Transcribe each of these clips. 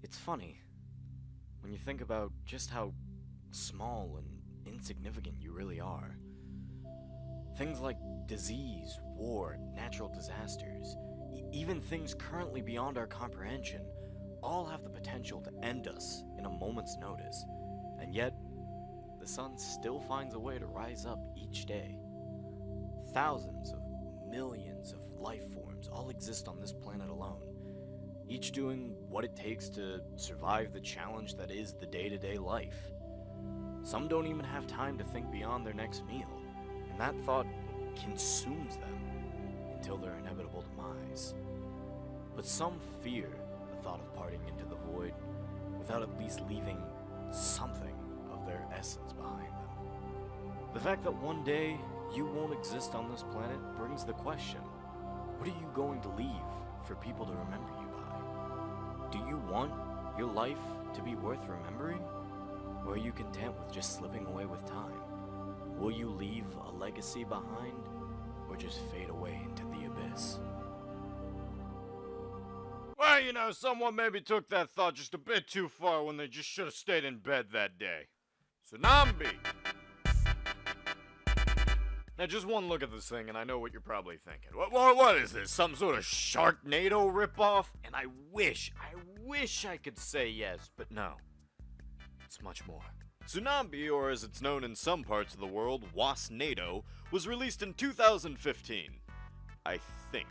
It's funny, when you think about just how small and insignificant you really are. Things like disease, war, natural disasters, even things currently beyond our comprehension, all have the potential to end us in a moment's notice. And yet, the sun still finds a way to rise up each day. Thousands of millions of life forms all exist on this planet alone, each doing what it takes to survive the challenge that is the day-to-day life. Some don't even have time to think beyond their next meal, and that thought consumes them until their inevitable demise. But some fear the thought of parting into the void without at least leaving something of their essence behind them. The fact that one day you won't exist on this planet brings the question, what are you going to leave for people to remember you by? Do you want your life to be worth remembering? Or are you content with just slipping away with time? Will you leave a legacy behind, or just fade away into the abyss? Well, you know, someone maybe took that thought just a bit too far when they just should have stayed in bed that day. Tsunambee! Now, just one look at this thing, and I know what you're probably thinking. What is this? Some sort of Sharknado ripoff? And I wish I could say yes, but no. It's much more. Tsunambee, or as it's known in some parts of the world, Wasnado, was released in 2015. I think.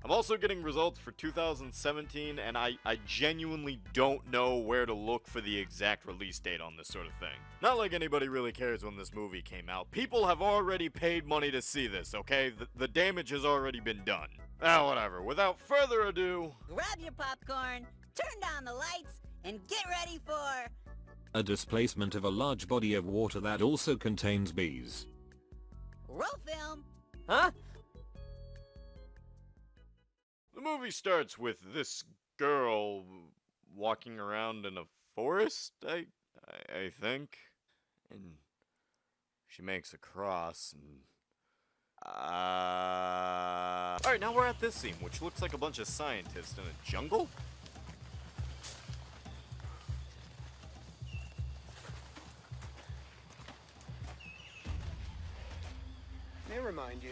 I'm also getting results for 2017, and I genuinely don't know where to look for the exact release date on this sort of thing. Not like anybody really cares when this movie came out. People have already paid money to see this, okay? The damage has already been done. Ah, whatever. Without further ado... Grab your popcorn, turn down the lights, and get ready for... a displacement of a large body of water that also contains bees. roll film. Huh? The movie starts with this girl walking around in a forest, I think. And she makes a cross and... Alright, now we're at this scene, which looks like a bunch of scientists in a jungle? May I remind you,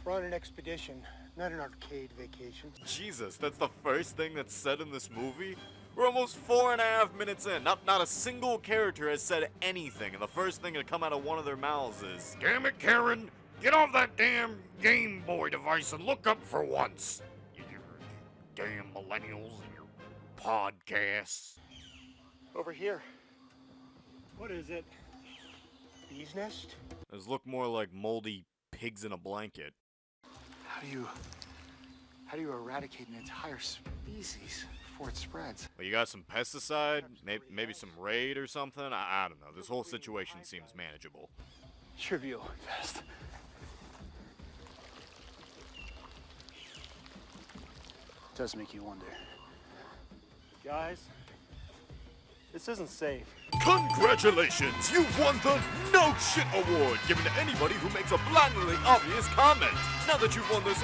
we're on an expedition, not an arcade vacation. Jesus, that's the first thing that's said in this movie? We're almost 4.5 minutes in. Not a single character has said anything, and the first thing to come out of one of their mouths is, "Damn it, Karen! Get off that damn Game Boy device and look up for once! You damn millennials and your podcasts." Over here. What is it? Bee's nest? Those look more like moldy pigs in a blanket. How do you eradicate an entire species before it spreads? Well, you got some pesticide, maybe some raid or something? I don't know. This whole situation seems manageable. Trivial at best. Does make you wonder. Guys, this isn't safe. Congratulations! You've won the No Shit Award, given to anybody who makes a blindingly obvious comment. Now that you've won this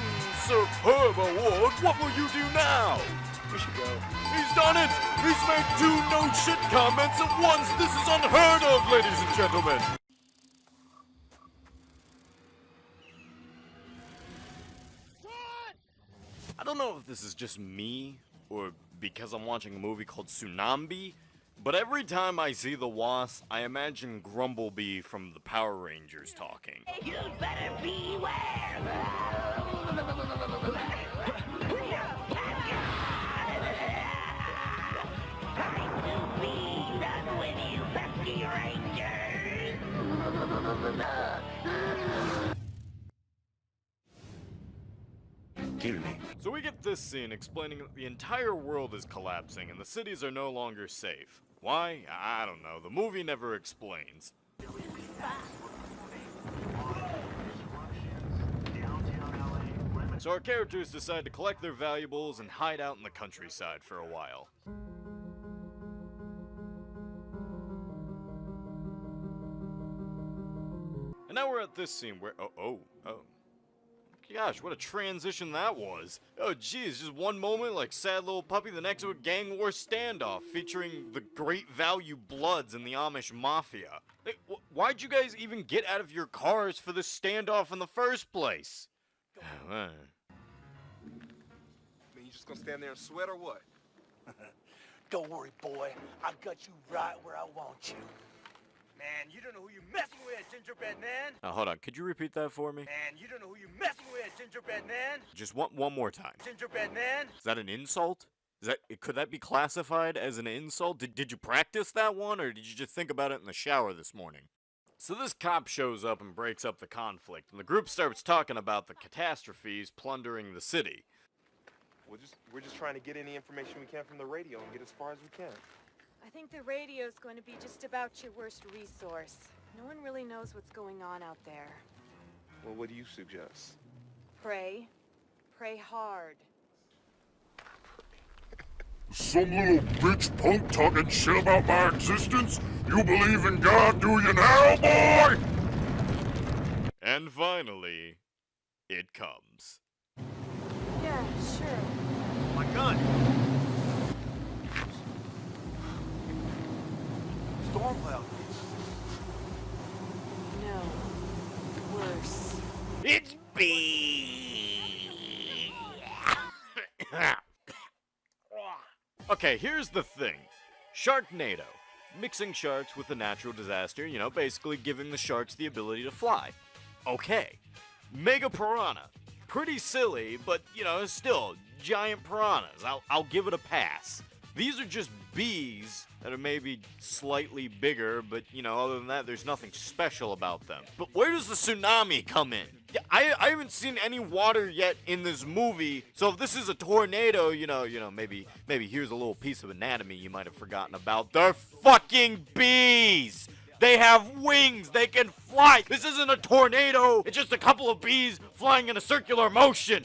superb award, what will you do now? We should go. He's done it! He's made 2 no shit comments at once! This is unheard of, ladies and gentlemen! I don't know if this is just me, or because I'm watching a movie called Tsunambee, but every time I see the wasp, I imagine Grumblebee from the Power Rangers talking. You better beware. I will be done with you, pesky rangers. Kill me. So we get this scene explaining that the entire world is collapsing and the cities are no longer safe. Why? I don't know. The movie never explains. So our characters decide to collect their valuables and hide out in the countryside for a while. And now we're at this scene where... Oh. Gosh, what a transition that was. Oh geez, just one moment like sad little puppy, the next to a gang war standoff featuring the Great Value Bloods and the Amish Mafia. Hey, why'd you guys even get out of your cars for this standoff in the first place? Man, you just gonna stand there and sweat or what? Don't worry, boy. I got you right where I want you. Man, you don't know who you're messing with, gingerbread man. Hold on, could you repeat that for me? Man, you don't know who you're messing with, gingerbread man. Just one more time. Gingerbread man. Is that an insult? Could that be classified as an insult? Did you practice that one, or did you just think about it in the shower this morning? So this cop shows up and breaks up the conflict, and the group starts talking about the catastrophes plundering the city. We're just trying to get any information we can from the radio and get as far as we can. I think the radio's going to be just about your worst resource. No one really knows what's going on out there. Well, what do you suggest? Pray. Pray hard. Some little bitch punk talking shit about my existence? You believe in God, do you now, boy? And finally, it comes. Yeah, sure. My gun. Storm cloud. No. Worse. It's B. Okay, here's the thing. Sharknado. Mixing sharks with a natural disaster, you know, basically giving the sharks the ability to fly. Okay. Mega Piranha. Pretty silly, but, you know, still, giant piranhas. I'll give it a pass. These are just bees that are maybe slightly bigger, but, you know, other than that, there's nothing special about them. But where does the tsunami come in? I haven't seen any water yet in this movie, so if this is a tornado, you know, maybe here's a little piece of anatomy you might have forgotten about. They're fucking bees! They have wings! They can fly! This isn't a tornado! It's just a couple of bees flying in a circular motion!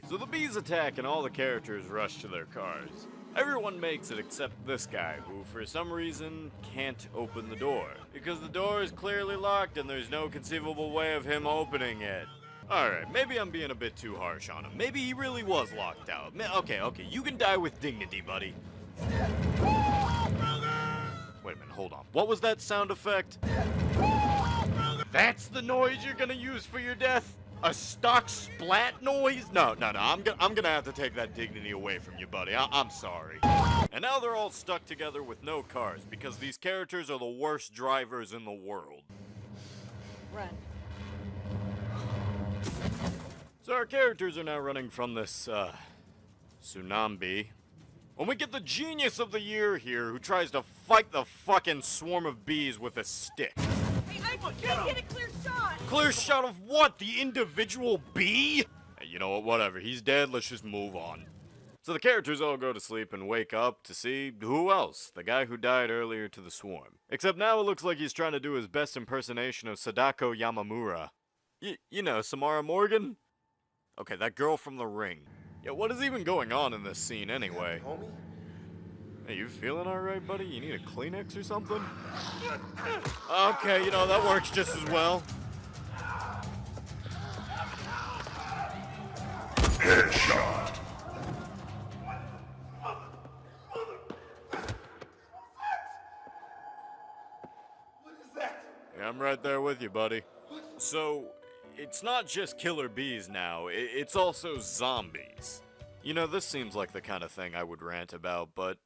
So the bees attack and all the characters rush to their cars. Everyone makes it except this guy, who for some reason can't open the door. Because the door is clearly locked and there's no conceivable way of him opening it. Alright, maybe I'm being a bit too harsh on him. Maybe he really was locked out. Okay, you can die with dignity, buddy. Wait a minute, hold on. What was that sound effect? That's the noise you're gonna use for your death? A stock splat noise? No, I'm gonna have to take that dignity away from you, buddy. I'm sorry. And now they're all stuck together with no cars, because these characters are the worst drivers in the world. Run. So our characters are now running from this, Tsunambee. When we get the genius of the year here, who tries to fight the fucking swarm of bees with a stick. Hey, I can't get a clear shot! Clear shot of what? The individual bee? Hey, you know what? Whatever. He's dead. Let's just move on. So the characters all go to sleep and wake up to see who else? The guy who died earlier to the swarm. Except now it looks like he's trying to do his best impersonation of Sadako Yamamura. You know, Samara Morgan? Okay, that girl from The Ring. Yeah, what is even going on in this scene anyway? Homie? Hey, you feeling alright, buddy? You need a Kleenex or something? Okay, you know, that works just as well. Headshot. Yeah, I'm right there with you, buddy. So, it's not just killer bees now, it's also zombies. You know, this seems like the kind of thing I would rant about, but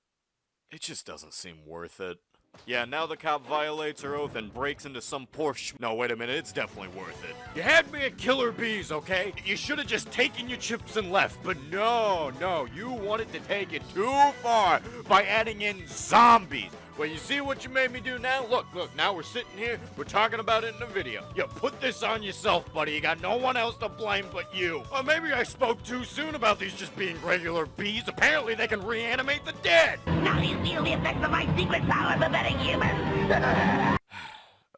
it just doesn't seem worth it. Yeah, now the cop violates her oath and breaks into some poor No, wait a minute, it's definitely worth it. You had me at killer bees, okay? You should have just taken your chips and left, but no, you wanted to take it too far by adding in zombies. Well, you see what you made me do now? Look, now we're sitting here, we're talking about it in the video. You put this on yourself, buddy. You got no one else to blame but you. Or maybe I spoke too soon about these just being regular bees. Apparently they can reanimate the dead. Now you feel the effects of my secret power for better humans.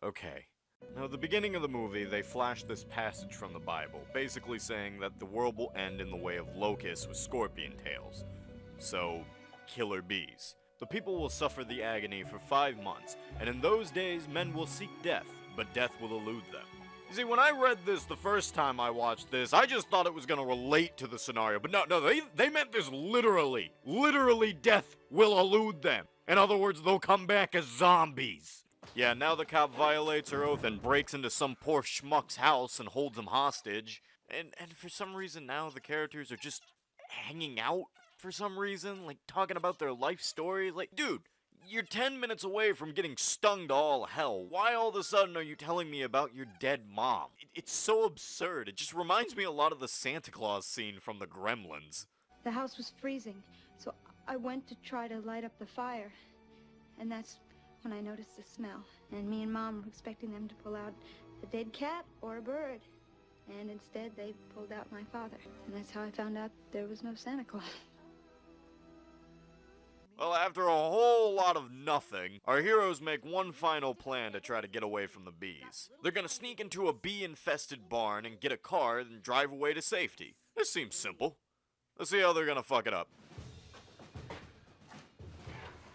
Okay. Now, at the beginning of the movie, they flashed this passage from the Bible, basically saying that the world will end in the way of locusts with scorpion tails. So, killer bees. The people will suffer the agony for 5 months, and in those days men will seek death, but death will elude them. You see, when I read this the first time I watched this, I just thought it was gonna relate to the scenario. But no, they meant this literally. Literally, death will elude them. In other words, they'll come back as zombies. Yeah, now the cop violates her oath and breaks into some poor schmuck's house and holds him hostage. And for some reason now the characters are just hanging out for some reason, like talking about their life story. Like, dude, you're 10 minutes away from getting stung to all hell. Why all of a sudden are you telling me about your dead mom? It's so absurd. It just reminds me a lot of the Santa Claus scene from the Gremlins. The house was freezing, so I went to try to light up the fire. And that's when I noticed the smell. And me and Mom were expecting them to pull out a dead cat or a bird. And instead, they pulled out my father. And that's how I found out there was no Santa Claus. Well, after a whole lot of nothing, our heroes make one final plan to try to get away from the bees. They're gonna sneak into a bee-infested barn and get a car and drive away to safety. This seems simple. Let's see how they're gonna fuck it up.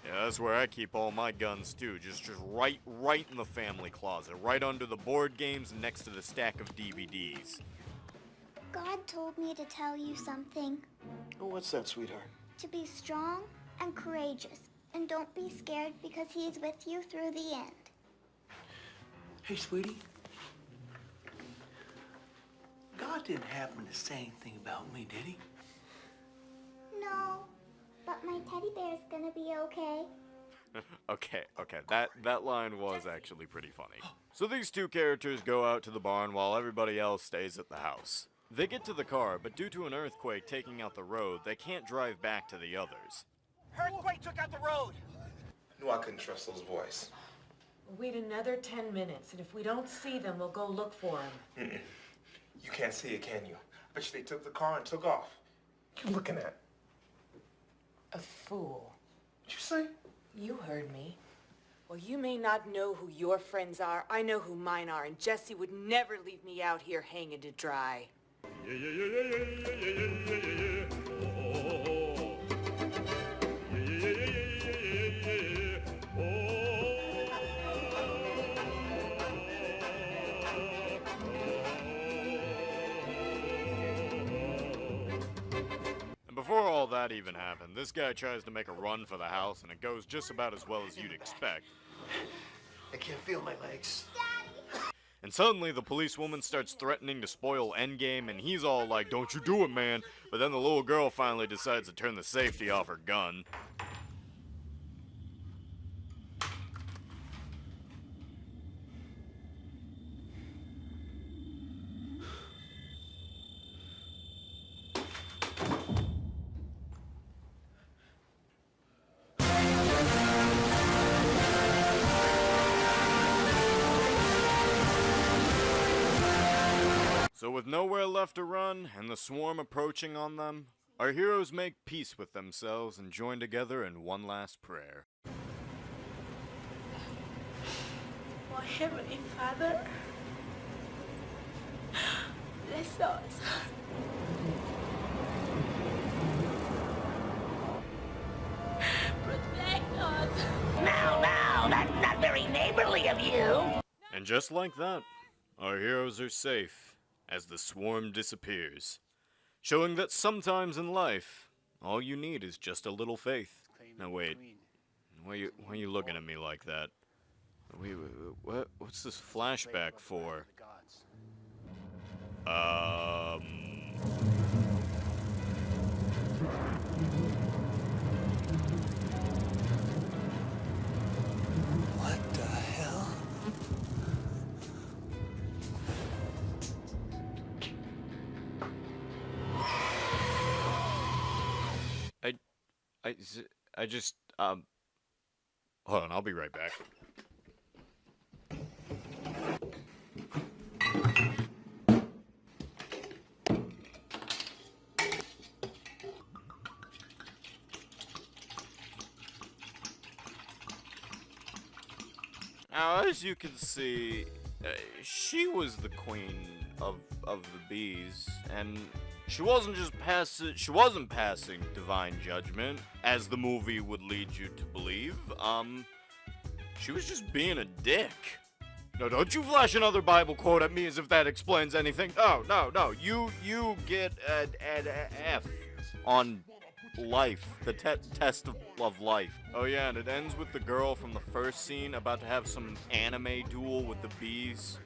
Yeah, that's where I keep all my guns too, just right in the family closet, right under the board games and next to the stack of DVDs. God told me to tell you something. Oh, what's that, sweetheart? To be strong and courageous, and don't be scared because he is with you through the end. Hey, sweetie. God didn't happen to say anything about me, did he? No, but my teddy bear's gonna be okay. Okay, that line was actually pretty funny. So these two characters go out to the barn while everybody else stays at the house. They get to the car, but due to an earthquake taking out the road, they can't drive back to the others. Earthquake took out the road. Knew I couldn't trust those boys. We'll wait another 10 minutes, and if we don't see them, we'll go look for them. You can't see it, can you? I bet you they took the car and took off. What you looking at? A fool. What'd you say? You heard me. Well, you may not know who your friends are. I know who mine are, and Jesse would never leave me out here hanging to dry. Before all that even happened, this guy tries to make a run for the house, and it goes just about as well as you'd expect. I can't feel my legs. And suddenly, the policewoman starts threatening to spoil Endgame, and he's all like, "Don't you do it, man." But then the little girl finally decides to turn the safety off her gun. So with nowhere left to run, and the swarm approaching on them, our heroes make peace with themselves and join together in one last prayer. Oh, Heavenly Father, bless us. Protect us. Now, that's not very neighborly of you. And just like that, our heroes are safe as the swarm disappears, showing that sometimes in life, all you need is just a little faith. Now wait, why are you looking at me like that? What's this flashback for? What the hell? I just, hold on, I'll be right back. Now, as you can see, she was the queen of the bees, and she wasn't passing divine judgment, as the movie would lead you to believe. She was just being a dick. No, don't you flash another Bible quote at me as if that explains anything. No. You get an F on life, the test of life. Oh yeah, and it ends with the girl from the first scene about to have some anime duel with the bees.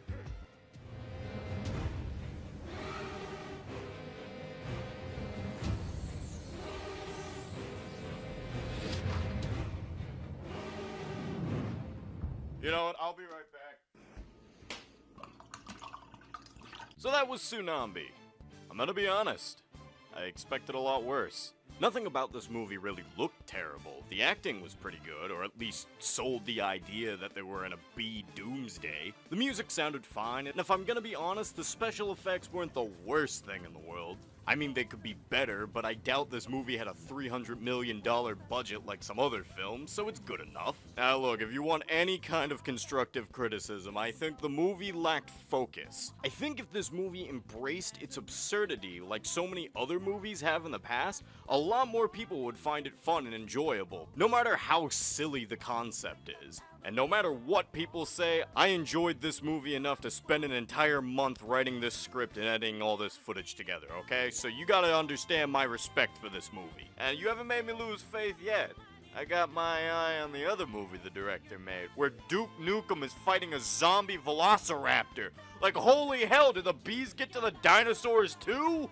You know what? I'll be right back. So that was Tsunambee. I'm gonna be honest. I expected a lot worse. Nothing about this movie really looked terrible. The acting was pretty good, or at least sold the idea that they were in a bee doomsday. The music sounded fine, and if I'm gonna be honest, the special effects weren't the worst thing in the world. I mean, they could be better, but I doubt this movie had a $300 million budget like some other films, so it's good enough. Now look, if you want any kind of constructive criticism, I think the movie lacked focus. I think if this movie embraced its absurdity like so many other movies have in the past, a lot more people would find it fun and enjoyable, no matter how silly the concept is. And no matter what people say, I enjoyed this movie enough to spend an entire month writing this script and editing all this footage together, okay? So you gotta understand my respect for this movie. And you haven't made me lose faith yet. I got my eye on the other movie the director made, where Duke Nukem is fighting a zombie velociraptor. Like, holy hell, did the bees get to the dinosaurs too?